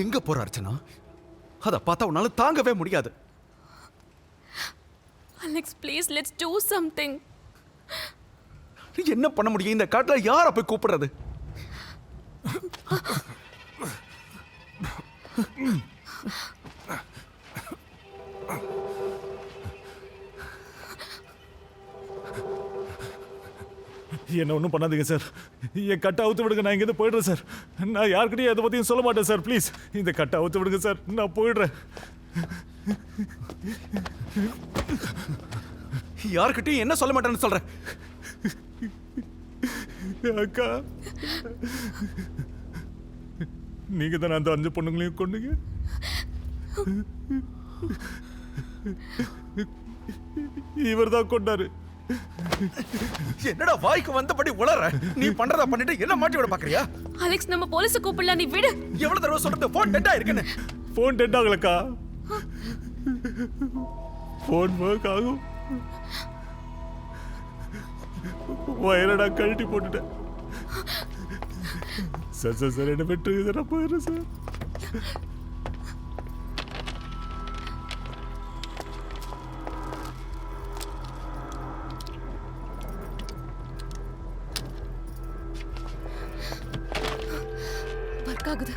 எங்க போற அர்ச்சனா? அத பார்த்தா உன்னால தாங்கவே முடியாது. Alex please let's do something. என்ன பண்ண முடியும்? இந்த காட்டுல யாரை போய் கூப்பிடுறது? என்ன ஒன்றும் பண்ணாதீங்க சார். என் கட்டை அவுத்து விடுங்க, நான் இங்கேருந்து போயிடுறேன் சார். நான் யாருக்கிட்டையும் எதை பற்றியும் சொல்ல மாட்டேன் சார். ப்ளீஸ் இந்த கட்டை அவுத்து விடுங்க சார், நான் போயிடுறேன். யாருக்கிட்டையும் என்ன சொல்ல மாட்டேன்னு சொல்றேன். அக்கா, நீங்க தானே அந்த 5 பொண்ணுங்களையும் கொண்டீங்க? இவர் தான் கொண்டாரு. என்னடா வாய்க்கு வந்தபடி உளற? நீ பண்றத பண்ணிட்டு என்ன மாட்டி விட பாக்குறியா? அலெக்ஸ் நம்ம போலீஸ் கூப்பிடலாம், நீ விடு. எவ்வளவு தடவை சொல்றது போன் டெட் ஆயிருக்குன்னு? போன் டெட் ஆகலக்கா, போன் ஒர்க் ஆகும். வயரடா கழட்டி போட்டுட்டேன் சார். சார் சார் என்ன பெற்று நான் போயிடுறேன் சார். ஒர்க் ஆகுது.